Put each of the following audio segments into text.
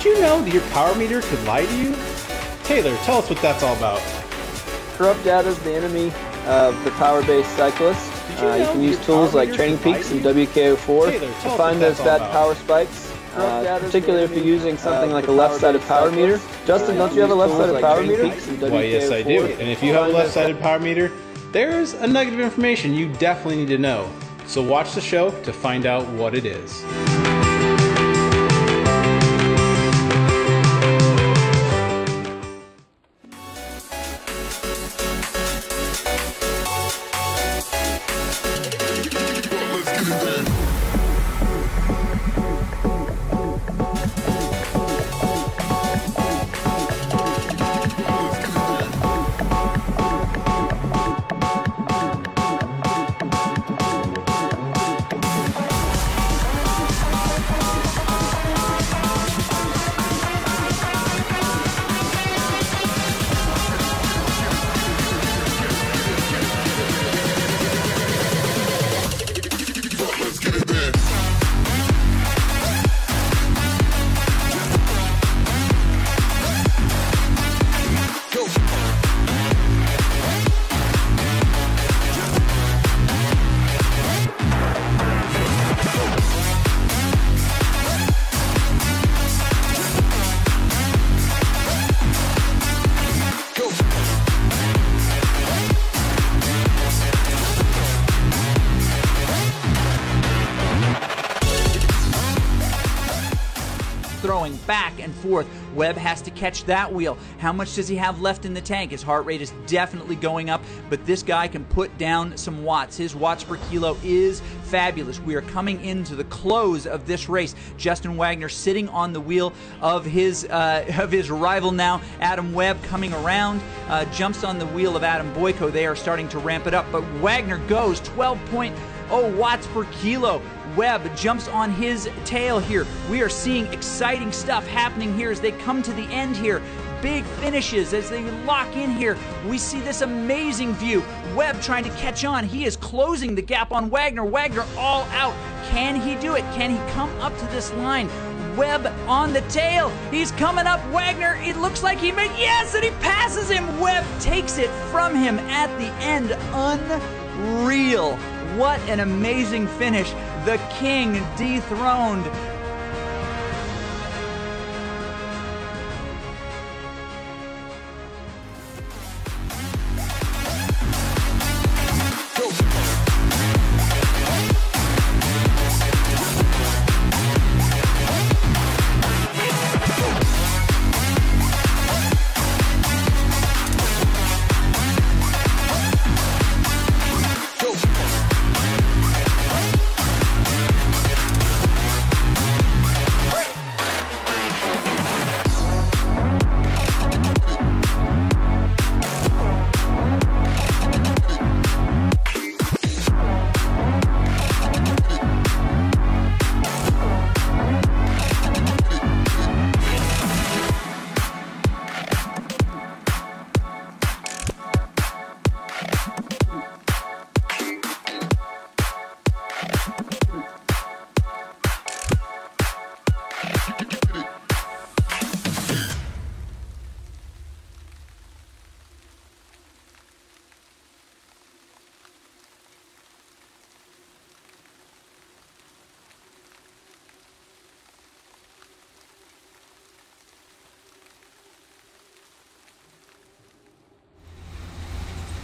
Did you know that your power meter could lie to you? Taylor, tell us what that's all about. Corrupt data is the enemy of the power-based cyclist. You can use tools like Training Peaks and WKO4 to find those bad power spikes, particularly if you're using something like a left-sided power meter. Justin, don't you have a left-sided power meter? Why, yes I do. And if you have a left-sided power meter, there's a nugget of information you definitely need to know. So watch the show to find out what it is. Throwing back and forth. Webb has to catch that wheel. How much does he have left in the tank? His heart rate is definitely going up, but this guy can put down some watts. His watts per kilo is fabulous. We are coming into the close of this race. Justin Wagner sitting on the wheel of his rival now. Adam Webb coming around, jumps on the wheel of Adam Boyko. They are starting to ramp it up, but Wagner goes 12.0 watts per kilo. Webb jumps on his tail here. We are seeing exciting stuff happening here as they come to the end here. Big finishes as they lock in here. We see this amazing view. Webb trying to catch on. He is closing the gap on Wagner. Wagner all out. Can he do it? Can he come up to this line? Webb on the tail. He's coming up. Wagner, it looks like he made, yes, and he passes him. Webb takes it from him at the end. Unreal. What an amazing finish. The king dethroned.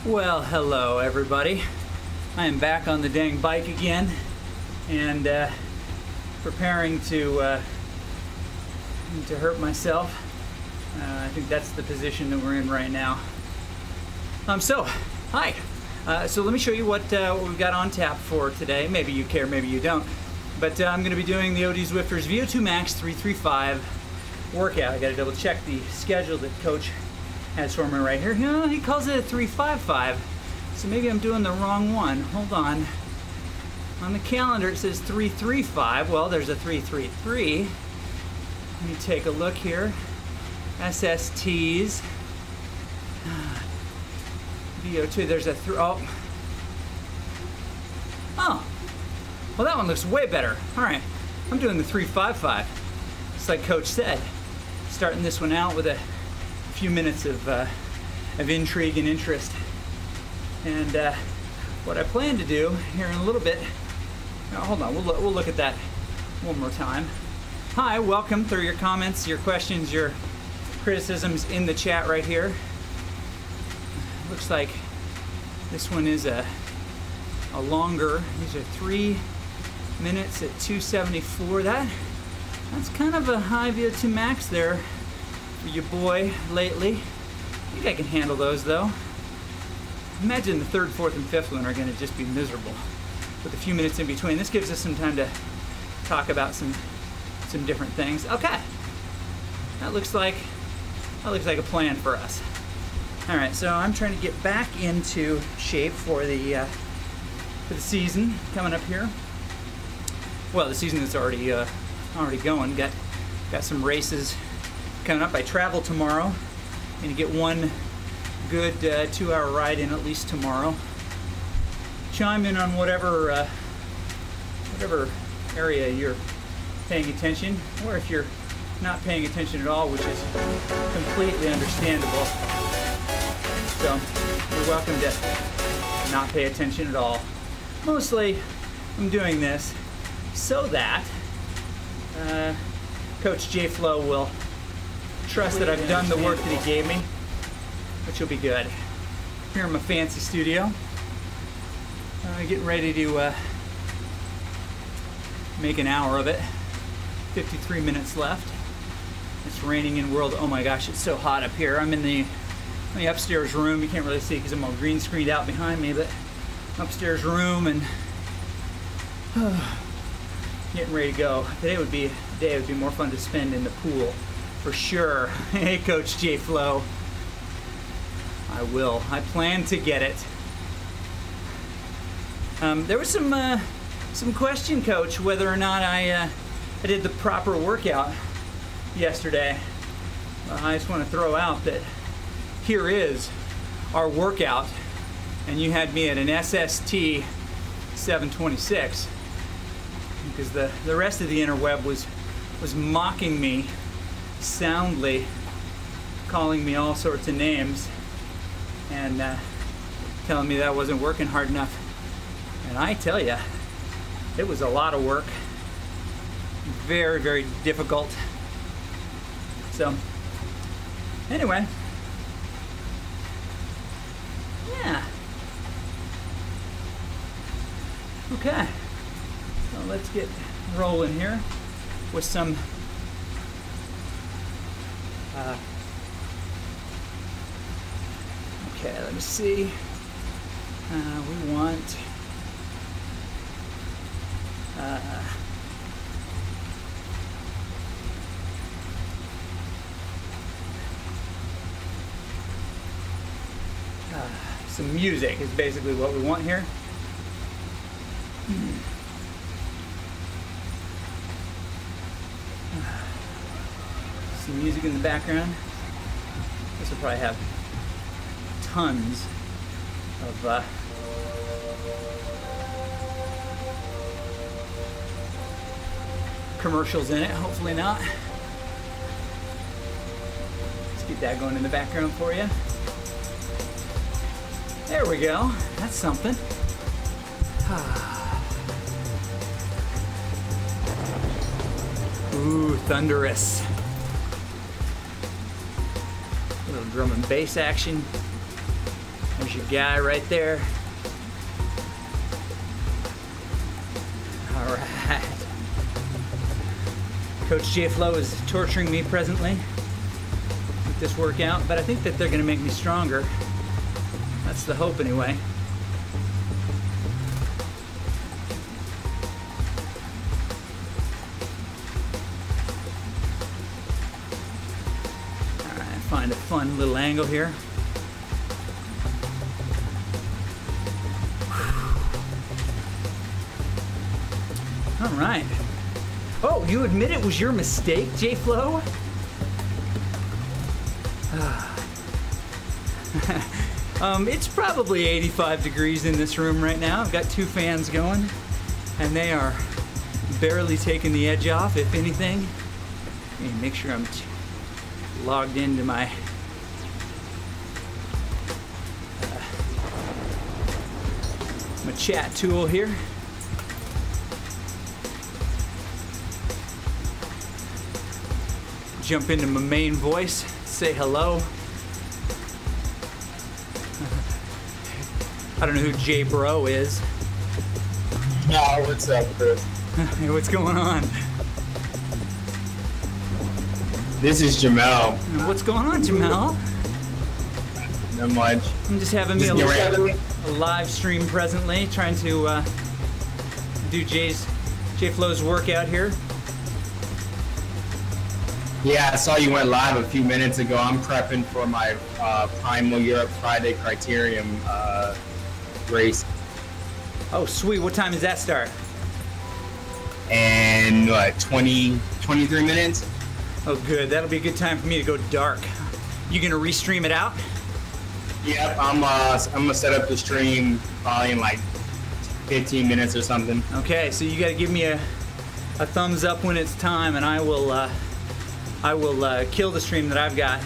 Well, hello everybody. I am back on the dang bike again and preparing to hurt myself. I think that's the position that we're in right now. So, hi. So let me show you what we've got on tap for today. Maybe you care, maybe you don't. But I'm going to be doing the OD Zwifters VO2 Max 335 workout. I got to double check the schedule that Coach has for me right here. No, he calls it a 355. So maybe I'm doing the wrong one. Hold on. On the calendar it says 335. Well, there's a 333. Let me take a look here. SSTs. VO2, there's a oh. Well, that one looks way better. All right, I'm doing the 355. Just like Coach said. Starting this one out with a few minutes of intrigue and interest. And what I plan to do here in a little bit, now, hold on, we'll look at that one more time. Hi, welcome. Throw your comments, your questions, your criticisms in the chat right here. Looks like this one is a longer. These are 3 minutes at 274. That's kind of a high VO2 max there for your boy lately. I think I can handle those though. Imagine the third, fourth, and fifth one are going to just be miserable with a few minutes in between. This gives us some time to talk about some different things. Okay, that looks like a plan for us. All right, so I'm trying to get back into shape for the season coming up here. Well, the season that's already going. Got some races coming up. I travel tomorrow. I'm gonna get one good 2-hour ride in at least tomorrow. Chime in on whatever area you're paying attention, or if you're not paying attention at all, which is completely understandable. So you're welcome to not pay attention at all. Mostly, I'm doing this so that Coach JFO will trust that I've done the work that he gave me, which will be good. Here in my fancy studio, getting ready to make an hour of it. 53 minutes left. It's raining in world. Oh my gosh, it's so hot up here. I'm in the upstairs room. You can't really see because I'm all green screened out behind me, but upstairs room and getting ready to go. Today would be a day that would be more fun to spend in the pool, for sure. Hey, Coach JFO. I will. I plan to get it. There was some question, Coach, whether or not I did the proper workout yesterday. I just want to throw out that here is our workout, and you had me at an SST 726 because the rest of the interweb was mocking me soundly, calling me all sorts of names and telling me that I wasn't working hard enough. And I tell you, it was a lot of work. Very, very difficult. So, anyway. Yeah. Okay. So let's get rolling here with some okay, let me see. We want some music is basically what we want here. Some music in the background. This will probably have tons of commercials in it. Hopefully not. Let's get that going in the background for you. There we go. That's something. Ooh, thunderous. A little drum and bass action. I'm There's your guy right there. All right. Coach JFO is torturing me presently with this workout, but I think that they're going to make me stronger. That's the hope anyway. All right, find a fun little angle here. All right. Oh, you admit it was your mistake, JFO? It's probably 85 degrees in this room right now. I've got 2 fans going, and they are barely taking the edge off, if anything. Let me make sure I'm logged into my chat tool here. Jump into my main voice, say hello. I don't know who J Bro is. No, what's up, Chris? Hey, what's going on? This is Jamel. What's going on, Jamel? Not much. I'm just having me a live stream presently, trying to do JFO's workout here. Yeah, I saw you went live a few minutes ago. I'm prepping for my Primal Europe Friday Criterium race. Oh, sweet. What time does that start? And what, 23 minutes? Oh, good. That'll be a good time for me to go dark. You gonna restream it out? Yep, I'm gonna set up the stream probably in like 15 minutes or something. Okay, so you gotta give me a thumbs up when it's time, and I will kill the stream that I've got.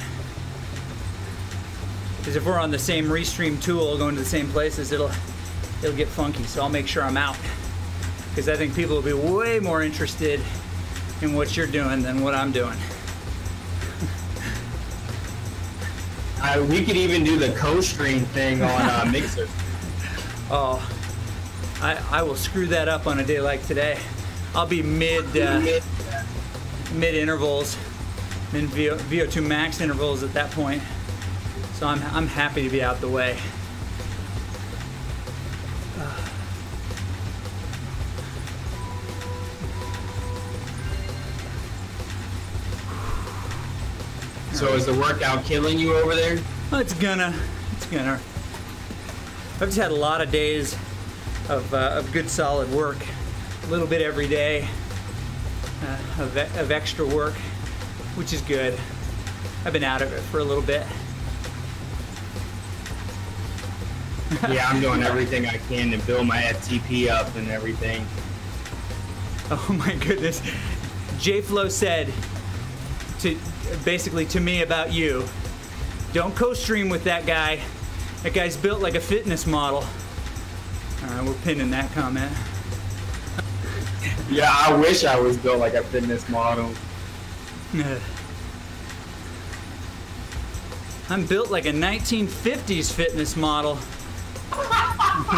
Because if we're on the same restream tool, going to the same places, it'll get funky. So I'll make sure I'm out, because I think people will be way more interested in what you're doing than what I'm doing. We could even do the co-stream thing on Mixer. Oh, I will screw that up on a day like today. I'll be mid intervals, in VO2 max intervals at that point. So I'm happy to be out the way. So is the workout killing you over there? Well, it's gonna. I've just had a lot of days of good solid work, a little bit every day of extra work, which is good. I've been out of it for a little bit. Yeah, I'm doing everything I can to build my FTP up and everything. Oh my goodness. JFO said basically to me about you, don't co-stream with that guy. That guy's built like a fitness model. All right, we're pinning that comment. Yeah, I wish I was built like a fitness model. I'm built like a 1950s fitness model.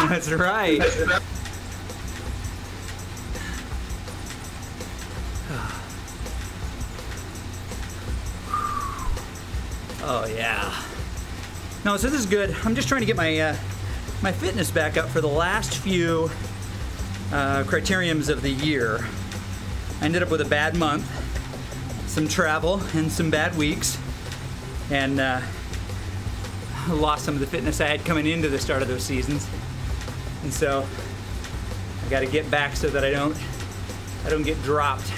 That's right. Oh yeah. No, so this is good. I'm just trying to get my my fitness back up for the last few criteriums of the year. I ended up with a bad month, some travel, and some bad weeks, and lost some of the fitness I had coming into the start of those seasons. And so I got to get back so that I don't get dropped.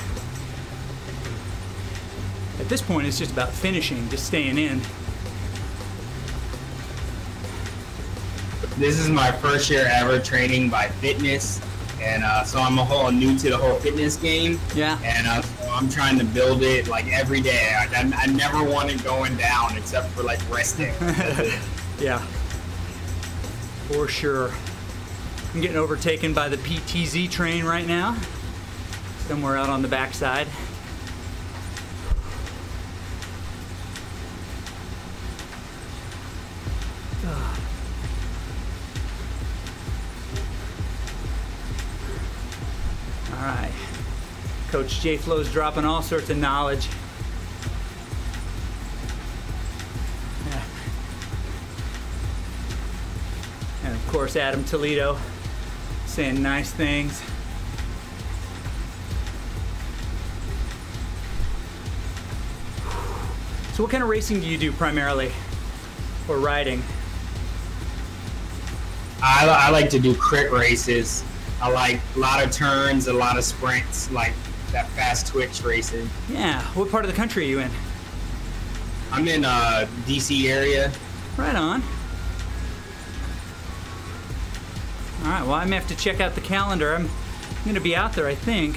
At this point, it's just about finishing, just staying in. This is my first year ever training by fitness, and so I'm a whole new to the whole fitness game. Yeah. And so I'm trying to build it like every day. I never want it going down except for like resting. Yeah. For sure. I'm getting overtaken by the PTZ train right now, somewhere out on the backside. Coach JFO's dropping all sorts of knowledge. Yeah. And of course, Adam Toledo saying nice things. So what kind of racing do you do primarily, or riding? I like to do crit races. I like a lot of turns, a lot of sprints, like that fast twitch racing. Yeah. What part of the country are you in? I'm in DC area. Right on. All right. Well, I may have to check out the calendar. I'm going to be out there, I think,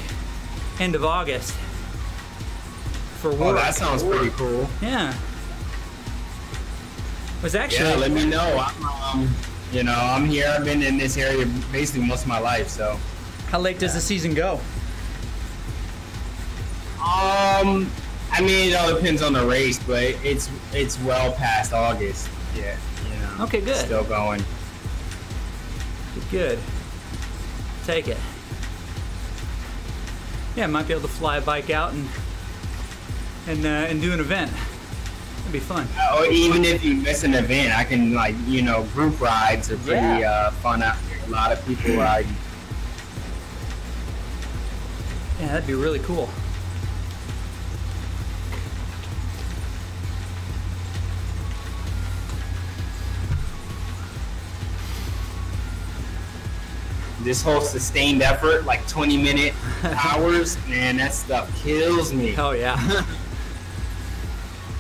end of August. For work. Oh, that sounds pretty cool. Yeah. Was actually. Yeah, let me know. You know, I'm here. I've been in this area basically most of my life. So. How late does the season go? I mean, it all depends on the race, but it's well past August. Yeah. You know. Okay, good. Still going. Good. Take it. Yeah, I might be able to fly a bike out and do an event. That'd be fun. Or even if you miss an event, I can, like, you know, group rides are pretty fun out here. A lot of people riding. Yeah, that'd be really cool. This whole sustained effort, like 20-minute hours, man, that stuff kills me. Oh yeah.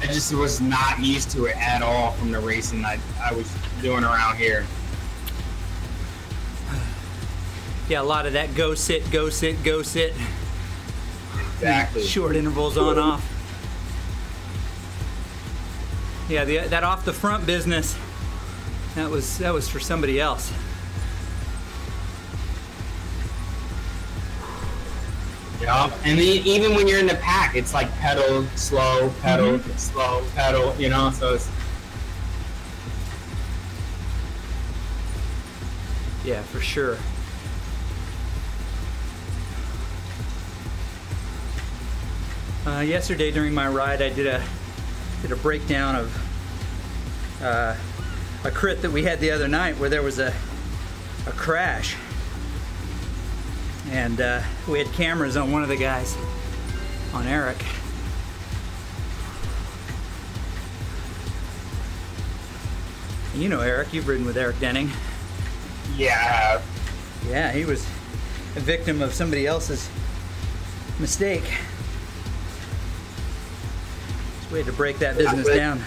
I just was not used to it at all from the racing I was doing around here. Yeah, a lot of that go sit, go sit, go sit. Exactly. Short intervals on off. Yeah, that off the front business. That was for somebody else. Yeah, and even when you're in the pack, it's like pedal, slow, slow, pedal, you know, so it's... Yeah, for sure. Yesterday during my ride, I did a breakdown of a crit that we had the other night where there was a crash. And we had cameras on one of the guys, on Eric. You know Eric, you've ridden with Eric Denning. Yeah, I have. Yeah, he was a victim of somebody else's mistake. It's a way to break that business down.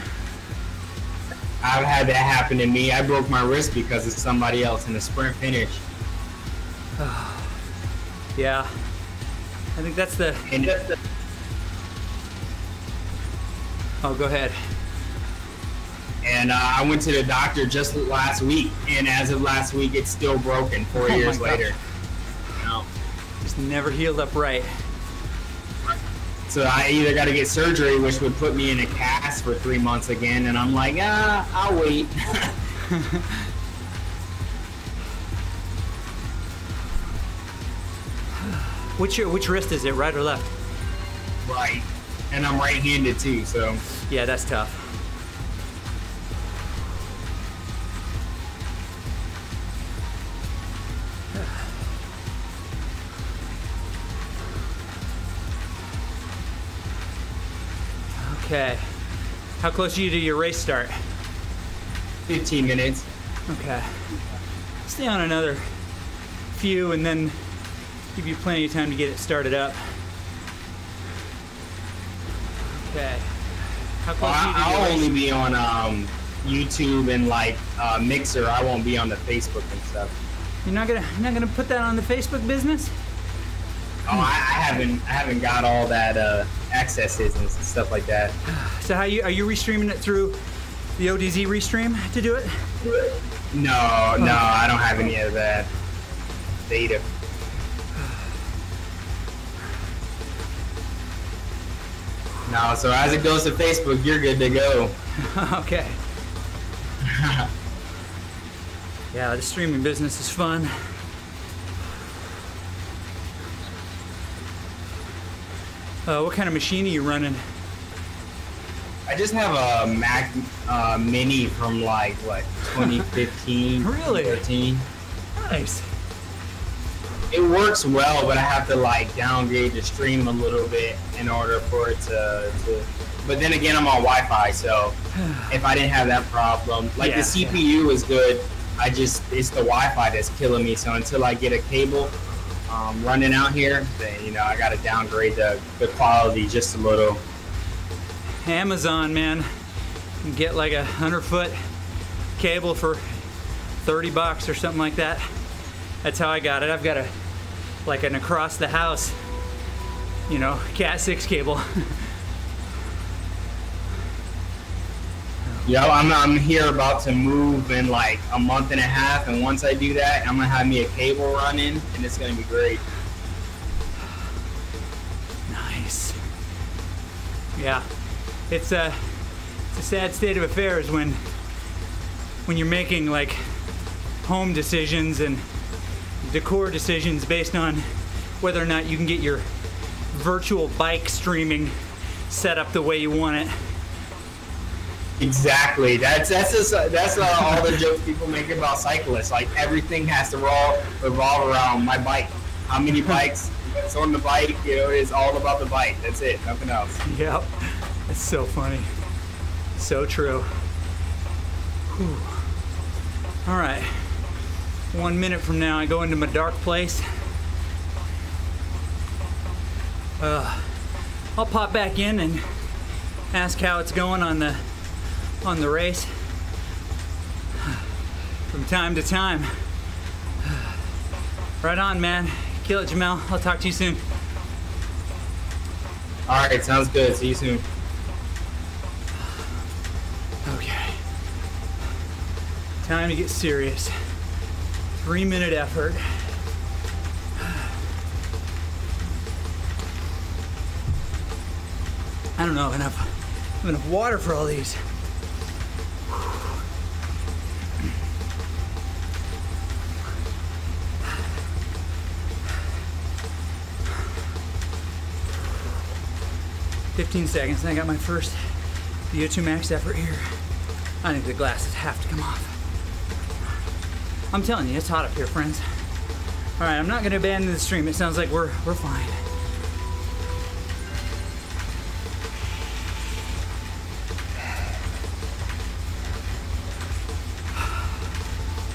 I've had that happen to me. I broke my wrist because of somebody else in a sprint finish. Yeah, I think that's the... Oh, go ahead. And I went to the doctor just last week, and as of last week, it's still broken 4 years later. No. Just never healed up right. So I either got to get surgery, which would put me in a cast for 3 months again, and I'm like, I'll wait. Which wrist is it, right or left? Right. And I'm right-handed too, so. Yeah, that's tough. Okay. How close are you to your race start? 15 minutes. Okay. Stay on another few and then give you plenty of time to get it started up. Okay. How close are you to your I'll race? only be on YouTube and like Mixer. I won't be on the Facebook and stuff. You're not gonna put that on the Facebook business? Oh, I haven't got all that accesses and stuff like that. So are you restreaming it through the ODZ restream to do it? No, I don't have any of that data. No, so as it goes to Facebook, you're good to go. Okay. Yeah, the streaming business is fun. What kind of machine are you running? I just have a Mac Mini from like what 2015, Really? 2013. Nice. It works well, but I have to like downgrade the stream a little bit in order for it to but then again, I'm on Wi-Fi, so if I didn't have that problem, like the CPU is good, it's the Wi-Fi that's killing me. So until I get a cable running out here, then you know I got to downgrade the quality just a little. Amazon, man, you can get like 100-foot cable for $30 or something like that. That's how I got it. I've got an across the house, you know, Cat 6 cable. Yeah, I'm here about to move in like a month and a half, and once I do that, I'm gonna have me a cable running, and it's gonna be great. Nice. Yeah, it's a sad state of affairs when you're making like home decisions and decor decisions based on whether or not you can get your virtual bike streaming set up the way you want it. Exactly. That's all the jokes people make about cyclists. Like everything has to revolve around my bike. How many bikes? What's on the bike? You know, it's all about the bike. That's it. Nothing else. Yep. It's so funny. So true. Whew. All right. 1 minute from now, I go into my dark place. I'll pop back in and ask how it's going on the race from time to time. Right on, man. Kill it, Jamel. I'll talk to you soon. All right, sounds good. See you soon. Okay. Time to get serious. 3-minute effort. I don't know if I have enough water for all these. 15 seconds, and I got my first VO2 max effort here. I think the glasses have to come off. I'm telling you, it's hot up here, friends. All right, I'm not gonna abandon the stream. It sounds like we're fine.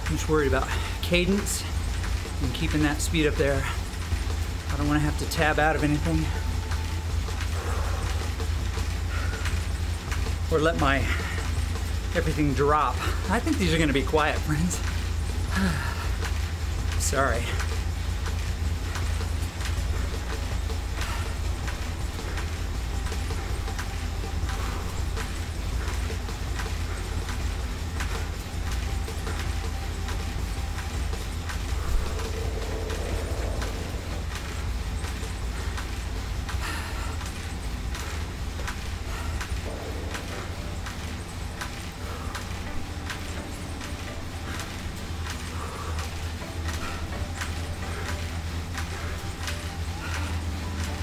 I'm just worried about cadence and keeping that speed up there. I don't want to have to tab out of anything or let my everything drop. I think these are going to be quiet, friends. Sorry.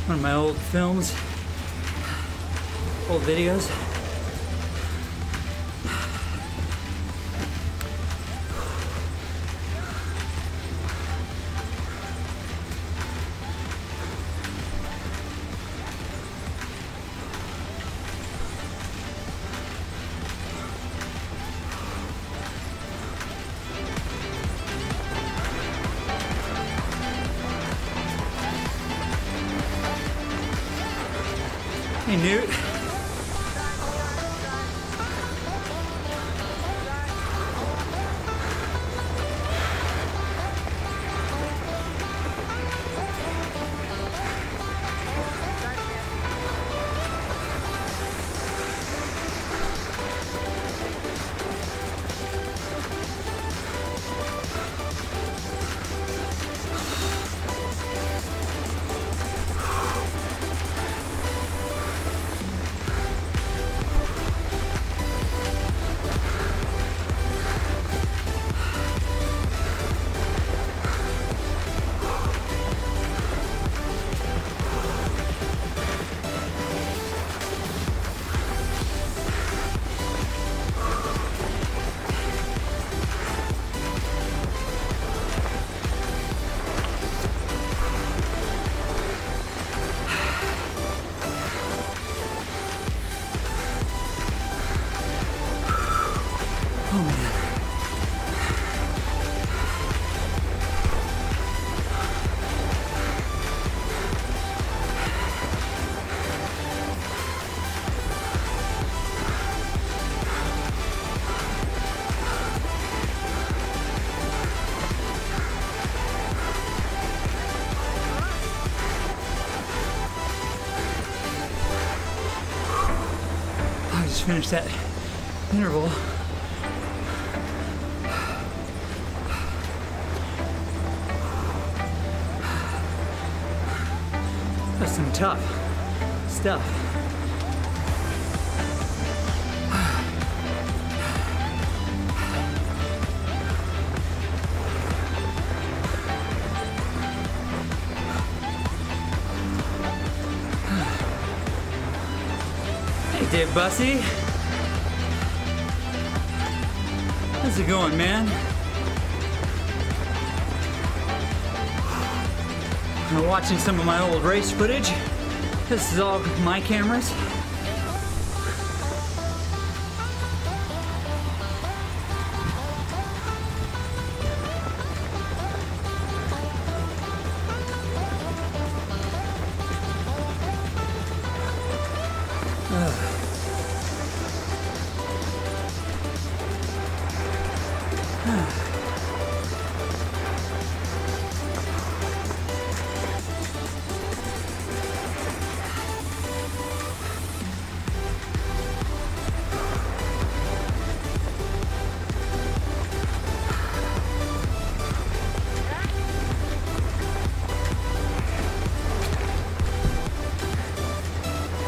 One of my old films, old videos. Hey, Newt. Oh man. I just finished that interval. That's some tough stuff. Hey, Dave Bussy. How's it going, man? I'm watching some of my old race footage. This is all my cameras.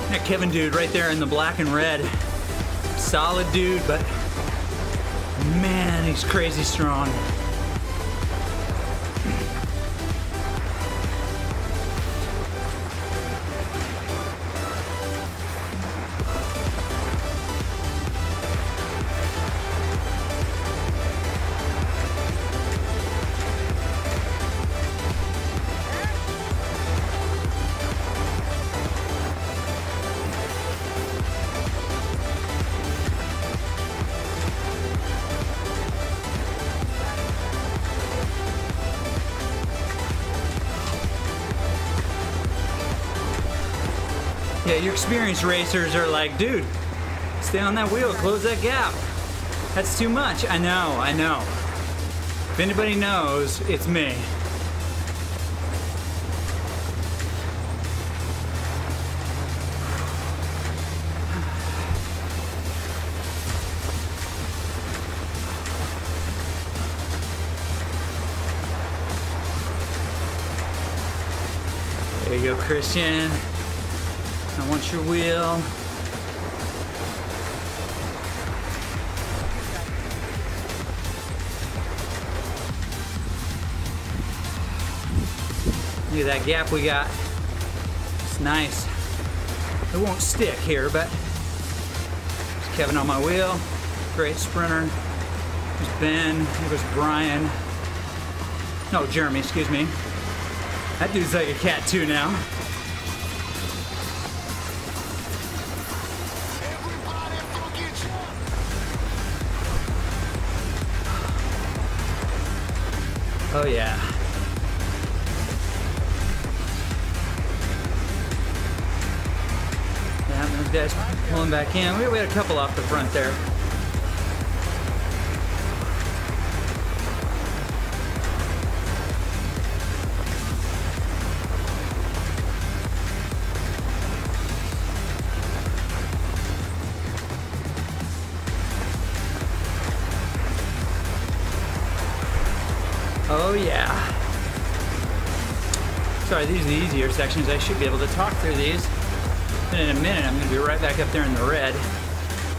That Kevin dude right there in the black and red. Solid dude, but man, he's crazy strong. Yeah, your experienced racers are like, dude, stay on that wheel, close that gap. That's too much. I know, I know. If anybody knows, it's me. There you go, Christian. I want your wheel. Look at that gap we got. It's nice. It won't stick here, but there's Kevin on my wheel. Great sprinter. There's Ben. Here goes Brian. No, Jeremy, excuse me. That dude's like a cat too now. Oh yeah. Yeah, those guys pulling back in. We had a couple off the front there. Oh yeah. Sorry, these are the easier sections. I should be able to talk through these. And in a minute, I'm going to be right back up there in the red.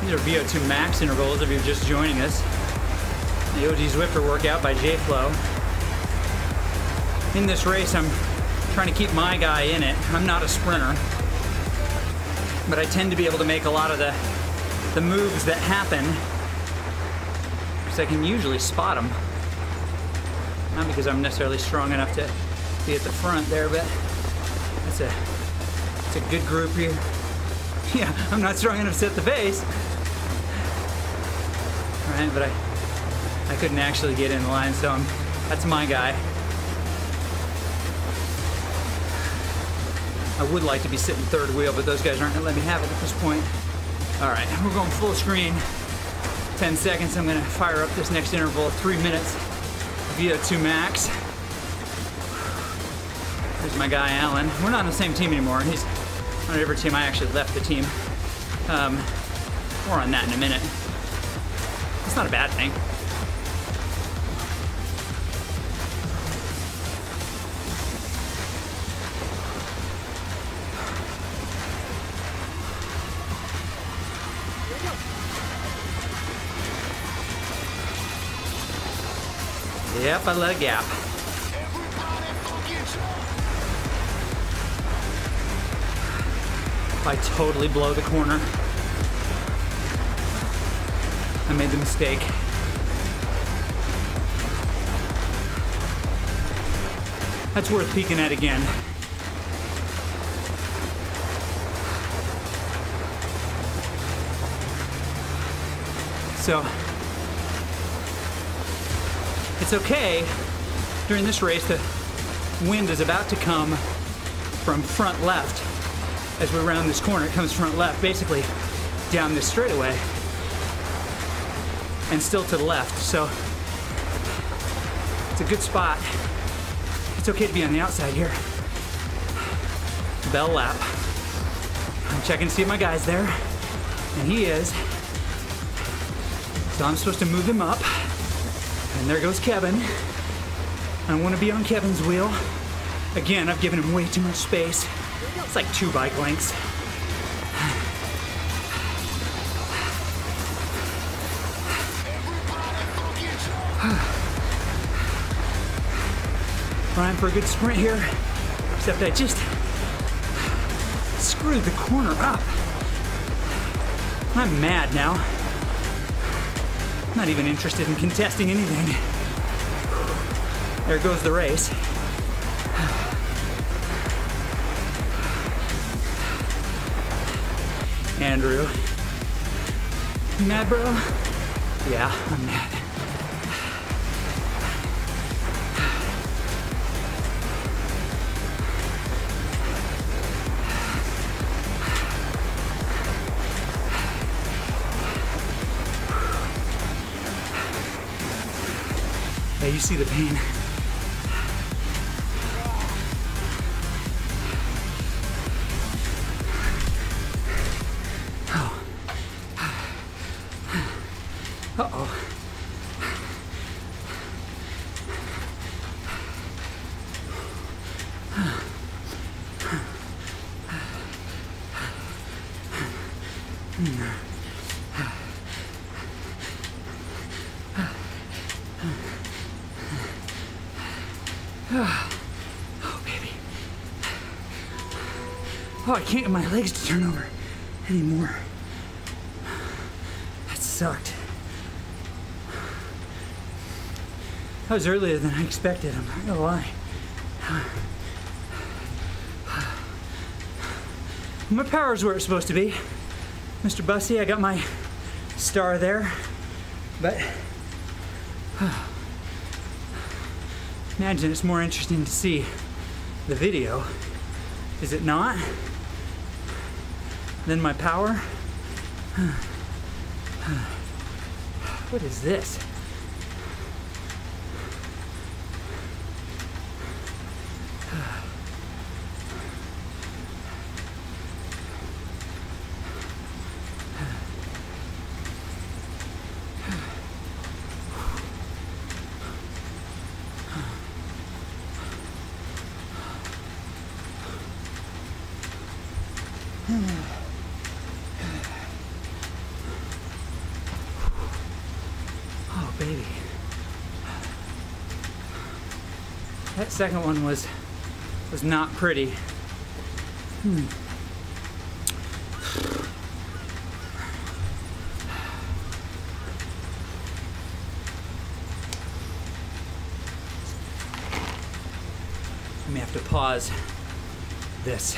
These are VO2 max intervals if you're just joining us. The OG Zwifter workout by JFO. In this race, I'm trying to keep my guy in it. I'm not a sprinter, but I tend to be able to make a lot of the moves that happen because I can usually spot them. Not because I'm necessarily strong enough to be at the front there, but it's a good group here. Yeah, I'm not strong enough to set the pace. All right? But I couldn't actually get in the line, so that's my guy. I would like to be sitting third wheel, but those guys aren't gonna let me have it at this point. All right, we're going full screen. 10 seconds, I'm gonna fire up this next interval of 3 minutes via 2 max. There's my guy, Alan. We're not on the same team anymore. He's on a different team. I actually left the team. More on that in a minute. It's not a bad thing. Yep, I let a gap. I totally blow the corner. I made the mistake. That's worth peeking at again. So, it's okay. During this race, the wind is about to come from front left. As we round this corner, it comes front left, basically down this straightaway, and still to the left. So it's a good spot. It's okay to be on the outside here. Bell lap. I'm checking to see if my guy's there, and he is. So I'm supposed to move him up, and there goes Kevin. I want to be on Kevin's wheel. Again, I've given him way too much space. It's like 2 bike lengths. Trying for a good sprint here, except I just screwed the corner up. I'm mad now. I'm not even interested in contesting anything. There goes the race. Andrew. You mad, bro? Yeah, I'm mad. Yeah, you see the pain. Uh-oh. Oh, baby. Oh, I can't get my legs to turn over anymore. That sucked. That was earlier than I expected, I'm not gonna lie. My power's where it's supposed to be. Mr. Bussy, I got my star there, but imagine it's more interesting to see the video, is it not? Than my power? What is this? Oh, baby. That second one was not pretty. I may have to pause this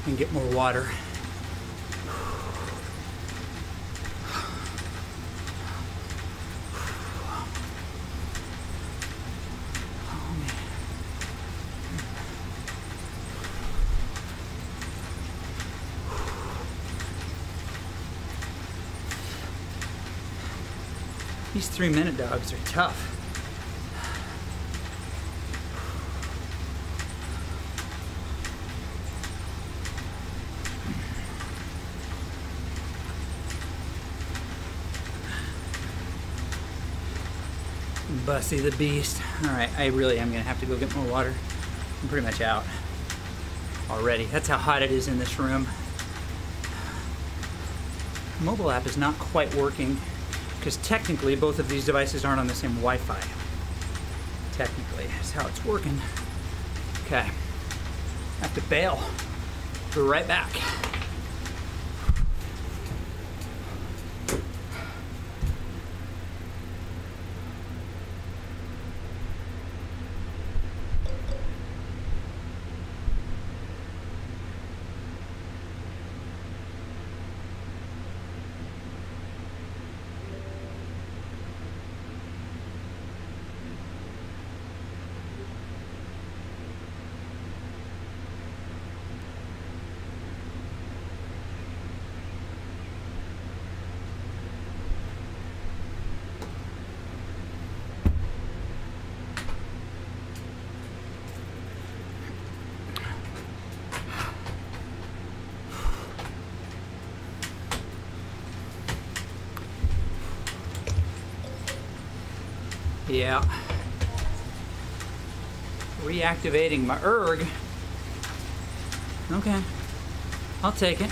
and get more water. These 3-minute dogs are tough. Bussy the beast. Alright, I really am gonna have to go get more water. I'm pretty much out already. That's how hot it is in this room. Mobile app is not quite working because technically both of these devices aren't on the same Wi-Fi. Technically, that's how it's working. Okay, I have to bail. Be right back. Yeah. Reactivating my erg. Okay. I'll take it.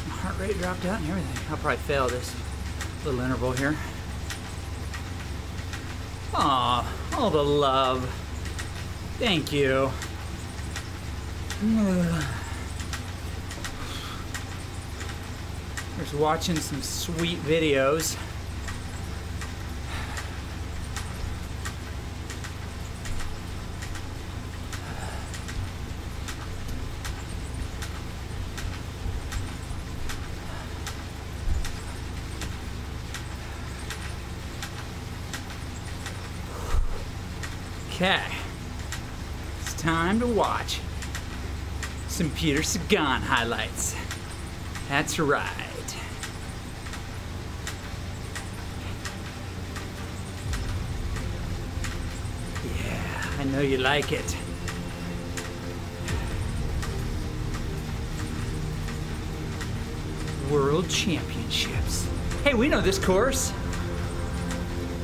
My heart rate dropped out and everything. I'll probably fail this little interval here. Aw, all the love. Thank you. There's watching some sweet videos. Okay, it's time to watch some Peter Sagan highlights. That's right. Yeah, I know you like it. World Championships. Hey, we know this course.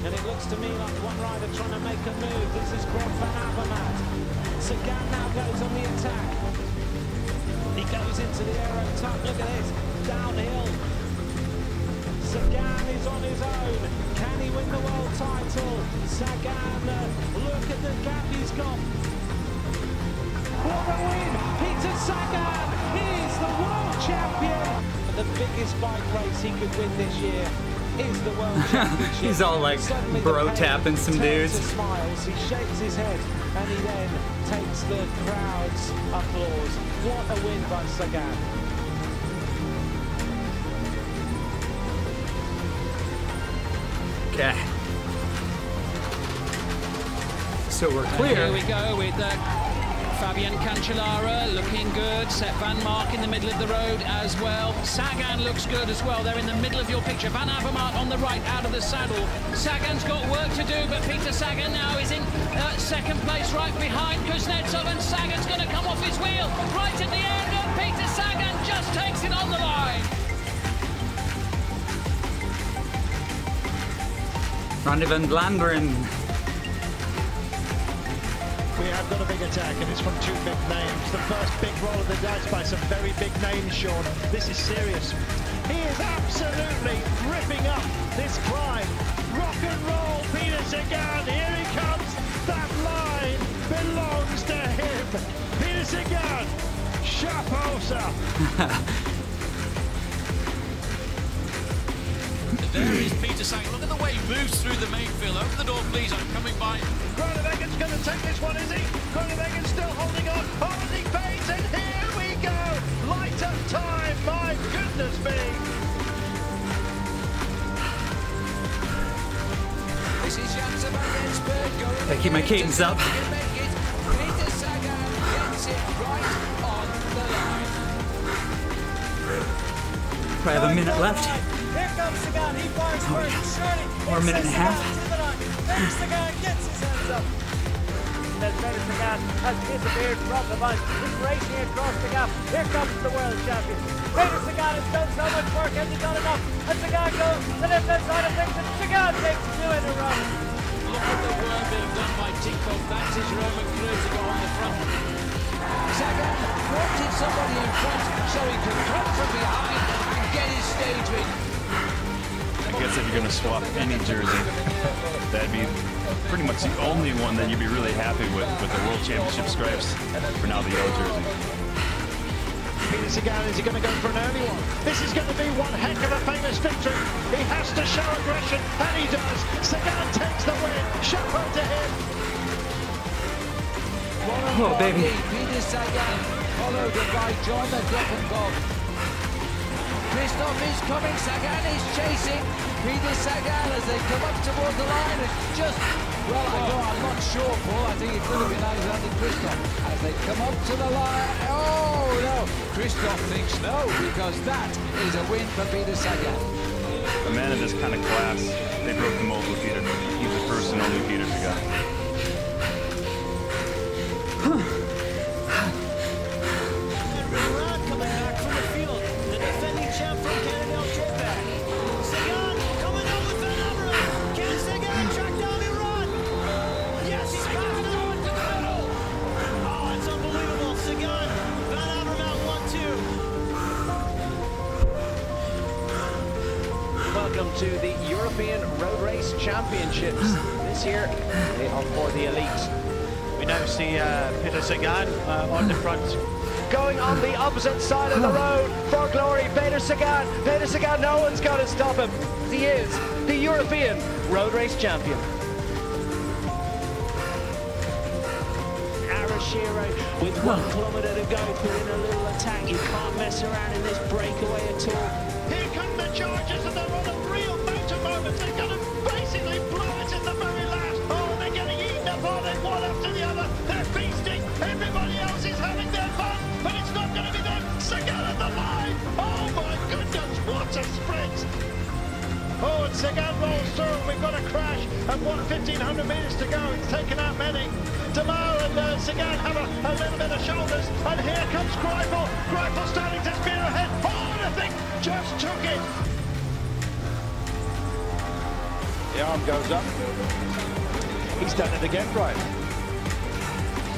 And it looks to me like one rider trying to make a move. This is Greg Van Avermaet. Sagan now goes on the attack. He goes into the aero tuck. Look at this. Downhill. Sagan is on his own. Can he win the world title? Sagan, look at the gap he's got. What a win! Peter Sagan is the world champion. The biggest bike race he could win this year. Is the world championship. He's all like bro tapping some dudes. Smiles, he shakes his head, and he then takes the crowd's applause. What a win by Sagan. Okay. So we're clear. Here we go with Fabian Cancellara looking good. Set Van Mark in the middle of the road as well. Sagan looks good as well. They're in the middle of your picture. Van Avermaet on the right out of the saddle. Sagan's got work to do, but Peter Sagan now is in second place right behind Kuznetsov, and Sagan's going to come off his wheel right at the end, and Peter Sagan just takes it on the line. Ronnie van Vlaanderen. We have got a big attack, and it's from two big names. The first big roll of the dice by some very big names, Sean. This is serious. He is absolutely ripping up this climb. Rock and roll, Peter Sagan. Here he comes. That line belongs to him. Peter Sagan. Chapeau, sir. There is Peter Sagan. Look at the way he moves through the main field. Open the door, please. I'm coming by. Groeneweggen's going to take this one, is he? Groeneweggen's still holding on. Holding pace, and here we go. Light of time. My goodness me. This is Jan Sebastian going. I keep my cadence up. Peter Sagan gets it right on the line. I have a minute left. Here comes Sagan. He fires first. Surely. Or a minute and a half. Peter Sagan gets his hands up. Then Peter Sagan has disappeared from the bunch. He's racing across the gap. Here comes the world champion. Peter Sagan has done so much work. Has he done enough? And Sagan goes to the left-hand side of things. And Sagan takes 2 in a row. Look at the work being done by Tico. That's his Roman crew to go on the front. Sagan wanted somebody in front so he could come from behind and get his stage win. I guess if you're going to swap any jersey, that'd be pretty much the only one that you'd be really happy with the World Championship stripes for now the yellow jersey. Peter Sagan, is he going to go for an early one? This is going to be one heck of a famous victory. He has to show aggression, and he does. Sagan takes the win. Chapeau to him. Oh, baby. Peter Sagan, followed by John the Drop and Bob. Christoph is coming, Sagan is chasing. Peter Sagan as they come up towards the line. It's just, well, I'm not sure, Paul. I think it could have been Alexander Christoph. As they come up to the line, oh no, Christoph thinks no, because that is a win for Peter Sagan. A man of this kind of class, they broke the mold with Peter. He's the first and only Peter Sagan. Coming back from the field. The defending champ from Canada, Quebec. Sagan coming up with Van Avermaet. Can Sagan track down Iran? Yes, he's got it on to the middle. Oh, it's unbelievable. Sagan, Van Avermaet 1-2. Welcome to the European Road Race Championships. This year, they are for the elite. We now see Peter Sagan on the front. Going on the opposite side of the road for glory, Peter Sagan. Peter Sagan, no one's going to stop him. He is the European Road Race Champion. Arashiro with 1 kilometre to go, put in a little attack. You can't mess around in this breakaway at all. Here come the Chargers, and they're on a real motor moment. They're going to basically blow it at the very last. Oh, they're getting eaten up on it one after the other. They're feasting. Everybody else is having their fun, but it's not going to be them. Sagan at the line. Oh my goodness, what a sprint! Oh, and Sagan rolls through, and we've got a crash, and 1,500 metres to go. It's taken out many. Demar and Sagan have a little bit of shoulders, and here comes Greipel. Greipel starting to spear ahead. Oh, and I think just took it. The arm goes up. He's done it again, Brian.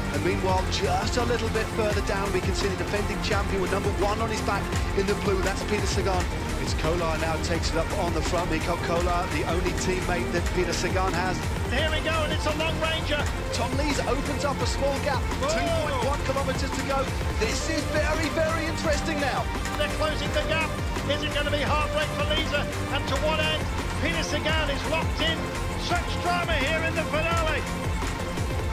And meanwhile, just a little bit further down, we can see the defending champion with number 1 on his back in the blue. That's Peter Sagan. It's Kolar now takes it up on the front. Mikko Kolar, the only teammate that Peter Sagan has. Here we go, and it's a long ranger. Tom Lees opens up a small gap. 2.1 kilometres to go. This is very, very interesting now. They're closing the gap. Is it going to be heartbreak for Lisa? And to what end? Peter Sagan is locked in. Such drama here in the finale.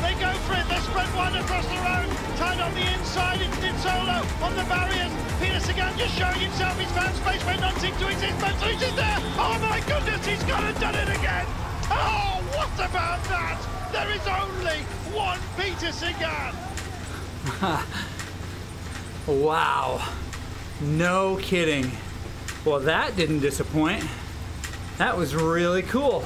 They go for it. They spread one across the road. Tied on the inside. It's Nizzolo on the barriers. Peter Sagan just showing himself. He's found space where none seems to exist. But he's in there. Oh my goodness, he's gone and done it again. Oh, what about that? There is only one Peter Sagan. Wow. No kidding. Well, that didn't disappoint. That was really cool.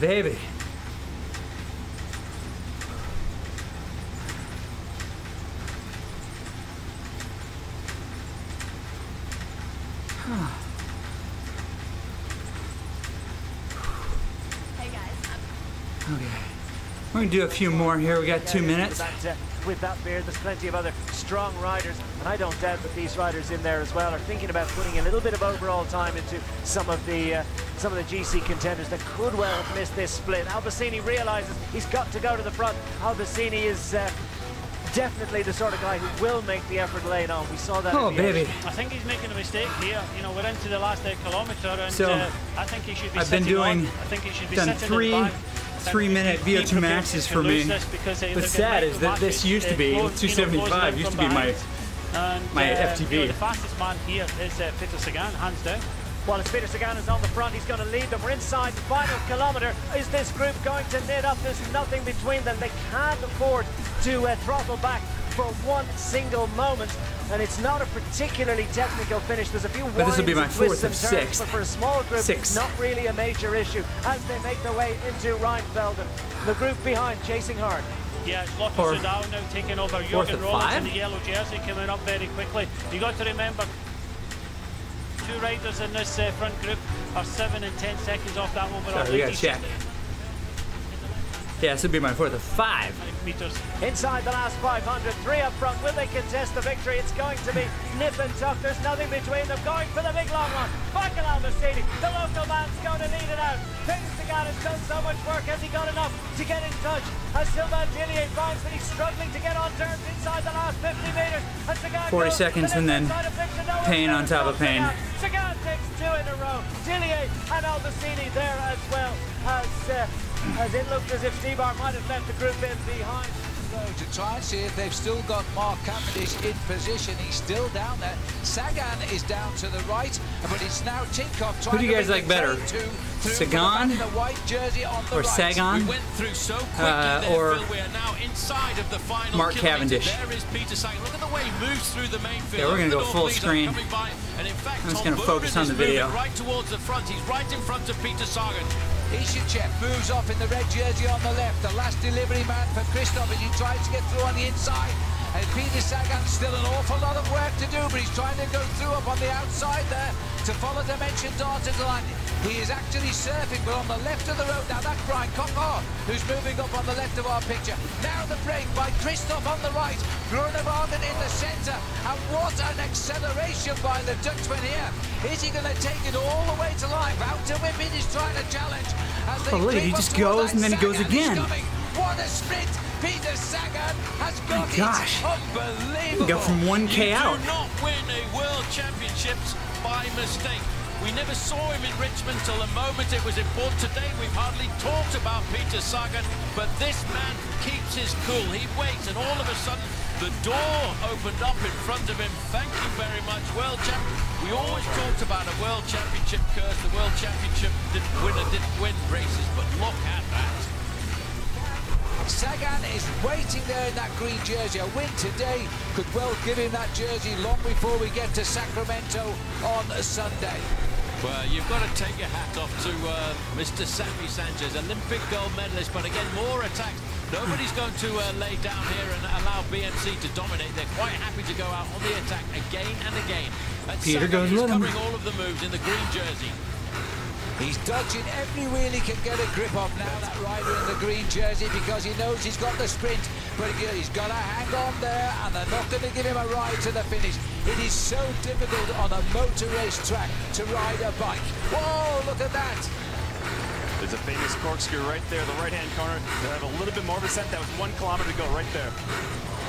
Baby. Hey guys. Okay. We're going to do a few more here. We got 2 minutes. With that beard, there's plenty of other strong riders, and I don't doubt that these riders in there as well are thinking about putting a little bit of overall time into some of the GC contenders that could well have missed this split. Albacini realizes he's got to go to the front. Albacini is definitely the sort of guy who will make the effort late on. We saw that. Oh, baby. I think he's making a mistake here. You know, we're into the last 8 kilometre, and so, I think he should be I've been doing, I think he should be done 3-minute VO2 maxes for me. What's sad is that this used to be 275 used to be my FTP. The fastest man here is Peter Sagan, hands down. While Peter Sagan is on the front, he's going to lead them. We're inside the final kilometre. Is this group going to knit up? There's nothing between them. They can't afford to throttle back for one single moment. And it's not a particularly technical finish. There's a few winds, this will be my fourth and of turns, six. but for a small group, it's not really a major issue as they make their way into Rheinfelden. The group behind, chasing hard. Yeah, it's Lotto Soudal now taking over. Jürgen Rollins in the yellow jersey coming up very quickly. You got to remember, 2 riders in this front group are 7 and 10 seconds off that overall. Sorry, we gotta check. Yeah, this would be my fourth of 5 meters. Inside the last 500, 3 up front. Will they contest the victory? It's going to be nip and tuck. There's nothing between them. Going for the big long one. Michael Albacini, the local man's going to lead it out. Peter Sagan has done so much work. Has he got enough to get in touch? As Sylvain Dillier finds that he's struggling to get on terms inside the last 50 meters. And Sagan 40 seconds and then pain on top of pain. Sagan takes 2 in a row. Dillier and Albacini there as well as it looked as if Seabar might have left the group in behind. To try and see if they've still got Mark Cavendish in position. He's still down there. Sagan is down to the right, but it's now Tinkoff trying. Who do you guys like better, Sagan or Sagan, we went through so quickly or we are now inside of the final Mark Cavendish? There is Peter Sagan. Look at the way he moves through the main field. Yeah, we're gonna go full screen. And in fact, I'm just gonna focus on the video. Right towards the front. He's right in front of Peter Sagan. Ishichev moves off in the red jersey on the left. The last delivery man for Christoph as he tries to get through on the inside. And Peter Sagan's still an awful lot of work to do, but he's trying to go through up on the outside there to follow Dimension Dart to the line. He is actually surfing, but on the left of the road. Now that's Brian Cockar, who's moving up on the left of our picture. Now the break by Christoph on the right. Groenewagen in the centre. And what an acceleration by the Dutchman here. Is he going to take it all the way to line? Out to Whippet is trying to challenge. Oh, look, he just goes and then he goes again. What a sprint! Peter Sagan has got it. Unbelievable. He got from 1K out. You do not win a World Championships by mistake. We never saw him in Richmond till the moment it was important. Today we've hardly talked about Peter Sagan, but this man keeps his cool. He waits, and all of a sudden the door opened up in front of him. Thank you very much, World Champion. We always talked about a World Championship curse. The World Championship winner didn't win races, but look at that. Sagan is waiting there in that green jersey. A win today could well give him that jersey long before we get to Sacramento on Sunday. Well, you've got to take your hat off to Mr. Sammy Sanchez, Olympic gold medalist, but again, more attacks. Nobody's going to lay down here and allow BMC to dominate. They're quite happy to go out on the attack again and again. And Peter Sagan goes is with him. covering all of the moves in the green jersey. He's dodging every wheel he can get a grip of now, that rider in the green jersey, because he knows he's got the sprint. But he's got to hang on there, and they're not going to give him a ride to the finish. It is so difficult on a motor race track to ride a bike. Whoa, look at that. There's a famous corkscrew right there, the right-hand corner. They have a little bit more of a set. That was 1 kilometer to go right there.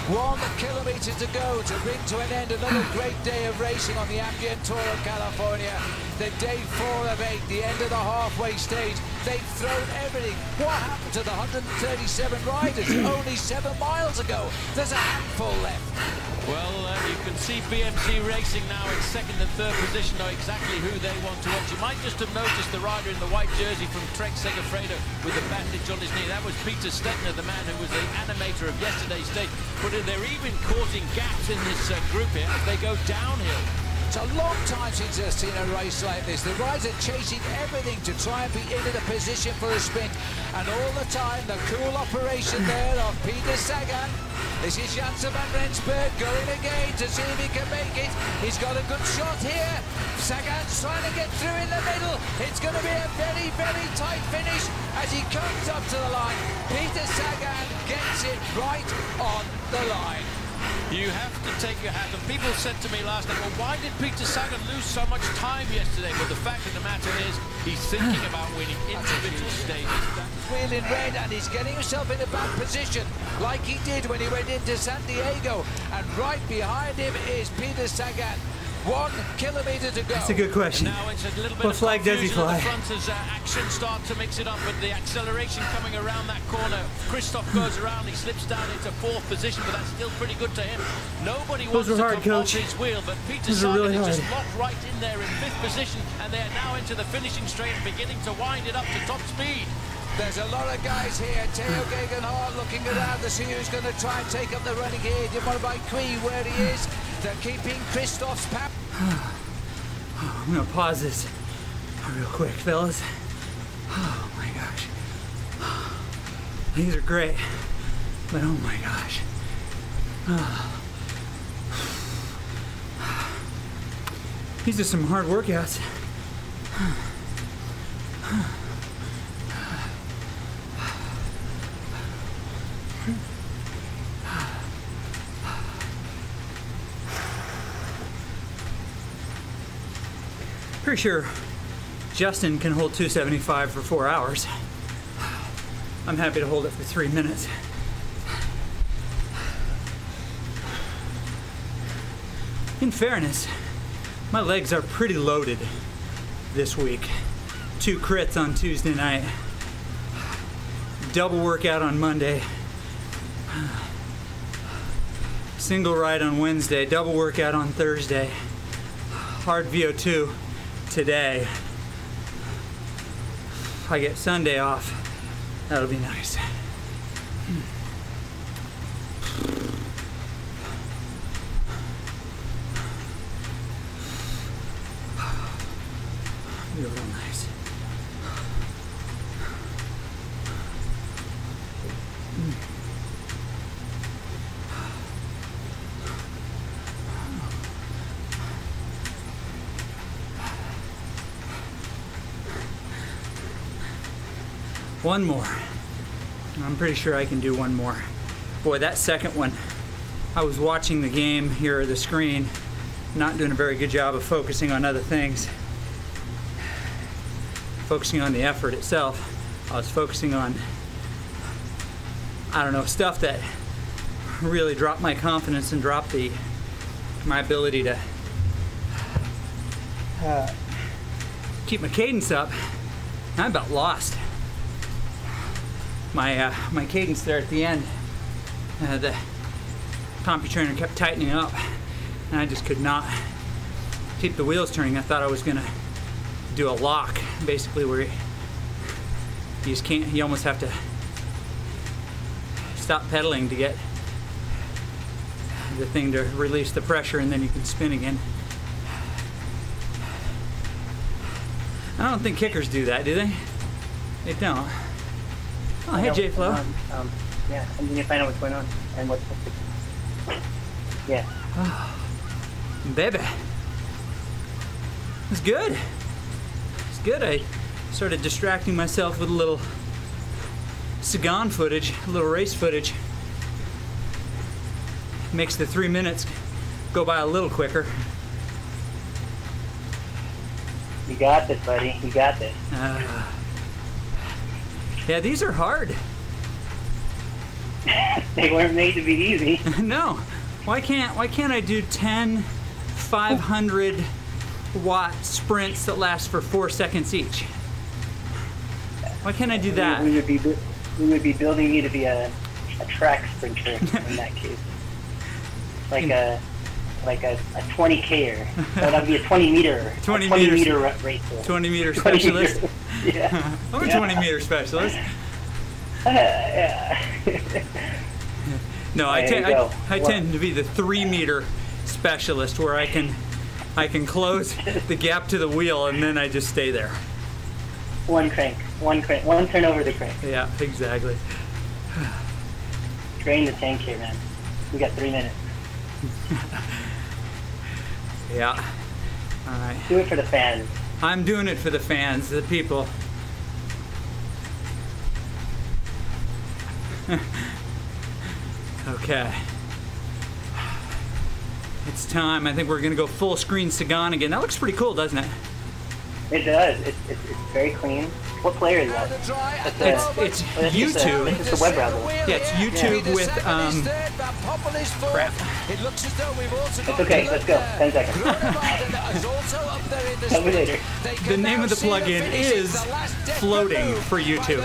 1 kilometer to go to bring to an end another great day of racing on the Amgen Tour of California. The day 4 of 8, the end of the halfway stage. They've thrown everything. What happened to the 137 riders only 7 miles ago? There's a handful left. Well, you can see BMC Racing now in 2nd and 3rd position, know exactly who they want to watch. You might just have noticed the rider in the white jersey from Trek Segafredo with the bandage on his knee. That was Peter Stettner, the man who was the animator of yesterday's stage. But they're even causing gaps in this group here as they go downhill. It's a long time since I've seen a race like this. The riders are chasing everything to try and be into the position for a sprint. And all the time, the cool operation there of Peter Sagan. This is Janssen van Rensburg going again to see if he can make it. He's got a good shot here. Sagan's trying to get through in the middle. It's going to be a very, very tight finish as he comes up to the line. Peter Sagan gets it right on the line. You have to take your hat. And people said to me last night, well, why did Peter Sagan lose so much time yesterday? But the fact of the matter is, he's thinking about winning individual stages. Wheel in red, and he's getting himself in a bad position, like he did when he went into San Diego. And right behind him is Peter Sagan. 1 kilometre to go. That's a good question. Now it's a little bit What of flag does he confusion at fly? the front as action start to mix it up, but the acceleration coming around that corner. Christoph goes around, he slips down into 4th position, but that's still pretty good to him. Nobody wants were to hard, come off Coach. his wheel, but Peter Those were Sagan really is just hard. locked right in there in 5th position, and they are now into the finishing straight and beginning to wind it up to top speed. There's a lot of guys here. Theo Gegenhardt looking around to see who's going to try and take up the running here. Dimonabite Cui where he is. They're keeping Christoph's power. I'm gonna pause this real quick, fellas. Oh my gosh. These are great, but oh my gosh. These are some hard workouts. Pretty sure Justin can hold 275 for 4 hours. I'm happy to hold it for 3 minutes. In fairness, my legs are pretty loaded this week. 2 crits on Tuesday night. Double workout on Monday. Single ride on Wednesday. Double workout on Thursday. Hard VO2 today. If I get Sunday off, that'll be nice. Be real nice. One more. I'm pretty sure I can do one more. Boy, that second one, I was watching the game here or the screen, not doing a very good job of focusing on other things. Focusing on the effort itself. I was focusing on, I don't know, stuff that really dropped my confidence and dropped my ability to keep my cadence up. I about lost my cadence there at the end. The CompuTrainer kept tightening up, and I just could not keep the wheels turning. I thought I was gonna do a lock, basically, where you just can't. You almost have to stop pedaling to get the thing to release the pressure, and then you can spin again. I don't think kickers do that, do they? They don't. Oh, hey, JFO. Yeah, I need to find out what's going on and what's yeah. Oh, baby. It's good. It's good. I started distracting myself with a little Sagan footage, a little race footage. Makes the 3 minutes go by a little quicker. You got this, buddy. You got this. Yeah, these are hard. They weren't made to be easy. No. Why can't I do 10 500 watt sprints that last for 4 seconds each? Why can't I do that? We would be building you to be a track sprinter in that case. Like a 20K-er. That'd be a 20 meter. 20 meter racer. 20 meter specialist. Yeah. I'm a 20 meter specialist. Yeah. No, I tend to be the 3 meter specialist, where I can close the gap to the wheel and then I just stay there. One turn over the crank. Yeah, exactly. Drain the tank here, man. We got 3 minutes. Yeah. All right. Do it for the fans. I'm doing it for the fans, the people. Okay. It's time. I think we're gonna go full screen Sagan again. That looks pretty cool, doesn't it? It does. It's very clean. What player is that? It's YouTube. It's a web browser. Yeah, it's YouTube with crap. It looks as though we've also got... It's okay, let's go. 10 seconds. is also up there in the Tell me later. The name of the plugin is Floating for YouTube.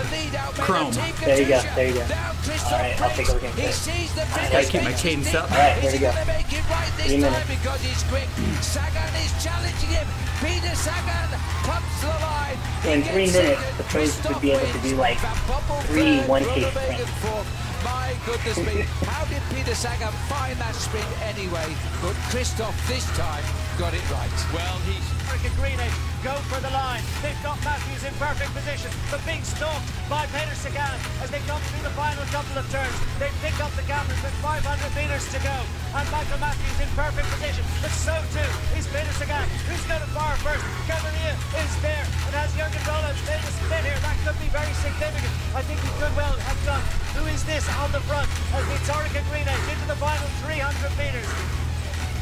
Chrome. There you go, there you go. Alright, I'll take over game. I gotta keep my cadence up. Alright, here we go. 3 minutes. Because he's quick. Sagan is challenging him. Peter Sagan comes to the line. In 3 minutes, the pros would be able to do like 3 1K sprints. My goodness me, how did Peter Sagan find that sprint anyway? But Christoph this time got it right. Well, he's... Green Edge go for the line. They've got Matthews in perfect position, but being stalked by Peter Sagan as they come through the final couple of turns. They pick up the cameras with 500 meters to go, and Michael Matthews in perfect position, but so too is Peter Sagan. Who's going to fire first? Cavalier is there, and as Jürgen Dolan made a spin here, that could be very significant. I think he could well have done. Who is this on the front as the Orica Green Edge into the final 300 meters?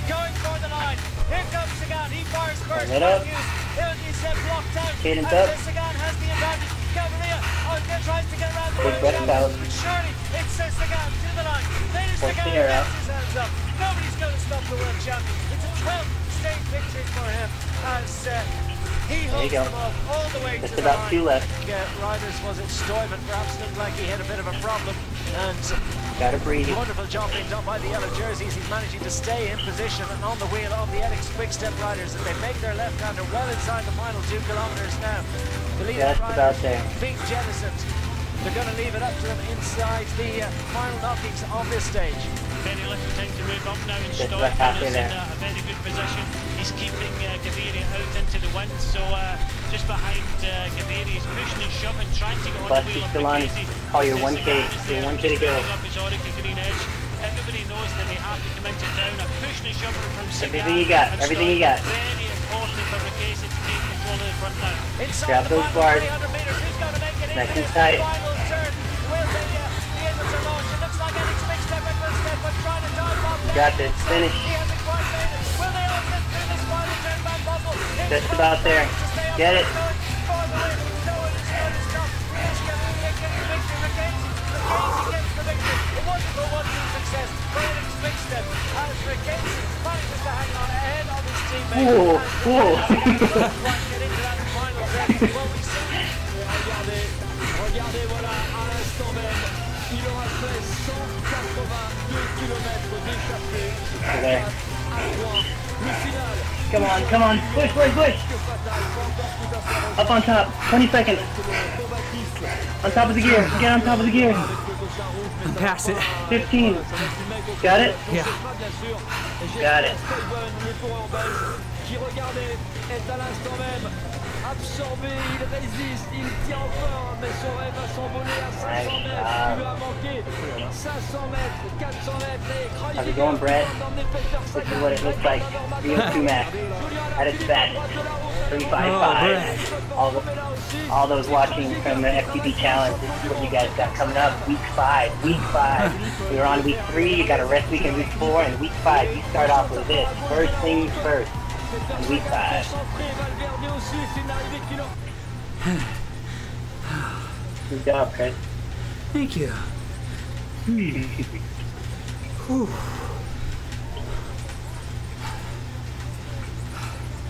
Going for the line. Here comes Sagan. He fires first. Matthews is blocked out. Cadence up. Sagan has the advantage. Cavalier tries to get around the Big breath out. Surely it's Sagan to the line. Peter Sagan gets his hands up. Nobody's going to stop the world champion. It's a 12th state victory for him as he holds them off all the way to the about line. 2 left. Riders, was it Stoyman? Perhaps looked like he had a bit of a problem. And gotta breathe. Wonderful job being done by the yellow jerseys. He's managing to stay in position and on the wheel of the Edix Quick-Step riders, and they make their left-hander well inside the final 2 kilometers now. The leader about there. being jettisoned. They're going to leave it up to them inside the final knockings of this stage. Very little time to move up now, and Stoyman is in a very good position. He's keeping Gaviri out into the wind, so just behind Gaviri is pushing and shoving, trying to get on the wheel of Casey. Call your 1K, your 1K to go. Up his Orica Green Edge. Everybody knows that they have to come into town. A pushing and shoving from Sagan. Everything you got, everything you got. Very important for Casey to take control of the front now. Grab those bars. Nice and tight. You got this. Finish. Just about there. Get it. Regardez, voilà, à l'instant même, il aura fait 182 km d'échappée. Come on. Push. Up on top. 20 seconds. On top of the gear. Get on top of the gear. I'm past it. 15. Got it? Yeah. Got it. Qui regardez est à l'instant même absorbé, il résiste, il tient encore, mais son rêve va s'envoler à 500 mètres, il lui a manqué 500 mètres, 400 mètres, et How's it going, Brett? This is what it looks like. VO2 max at its best. 355. All those watching from the FTP challenge, this is what you guys got coming up. Week 5. We were on week 3, you got a rest week in week 4, and week 5 you start off with this. First things first. Week 5. Good job, Chris. Thank you.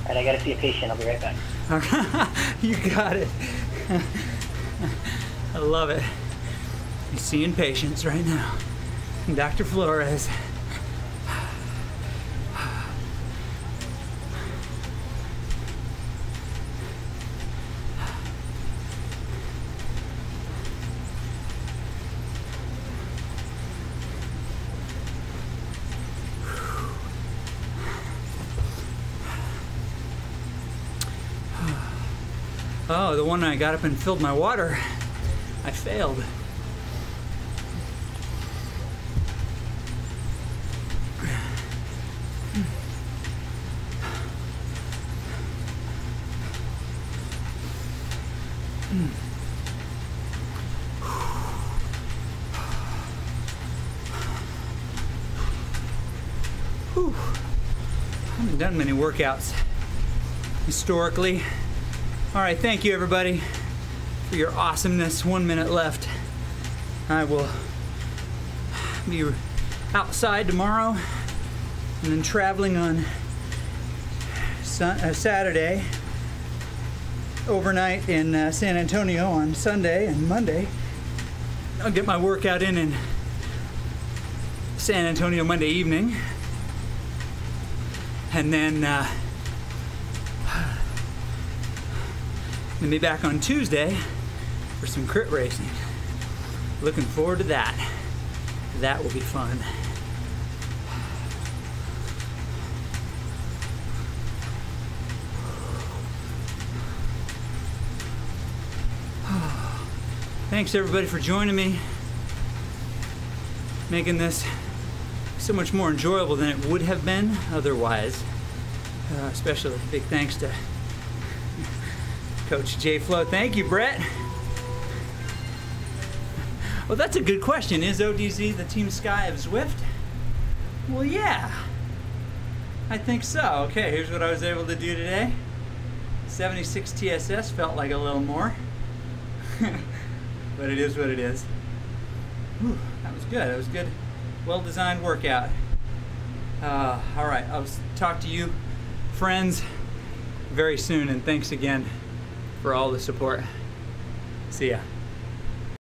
Alright, I gotta see a patient. I'll be right back. You got it. I love it. He's seeing patients right now. Dr. Flores. Oh, the one I got up and filled my water, I failed. Whew. I haven't done many workouts historically. All right, thank you everybody for your awesomeness. 1 minute left. I will be outside tomorrow and then traveling on Saturday, overnight in San Antonio on Sunday and Monday. I'll get my workout in San Antonio Monday evening, and then be back on Tuesday for some crit racing. Looking forward to that. That will be fun. Thanks everybody for joining me, making this so much more enjoyable than it would have been otherwise. Especially big thanks to Coach JFO. Thank you, Brett. Well, that's a good question. Is ODZ the Team Sky of Zwift? Well, yeah, I think so. Okay, here's what I was able to do today. 76 TSS felt like a little more. But it is what it is. Whew, that was good. That was good. Well-designed workout. All right, I'll talk to you, friends, very soon, and thanks again for all the support. See ya.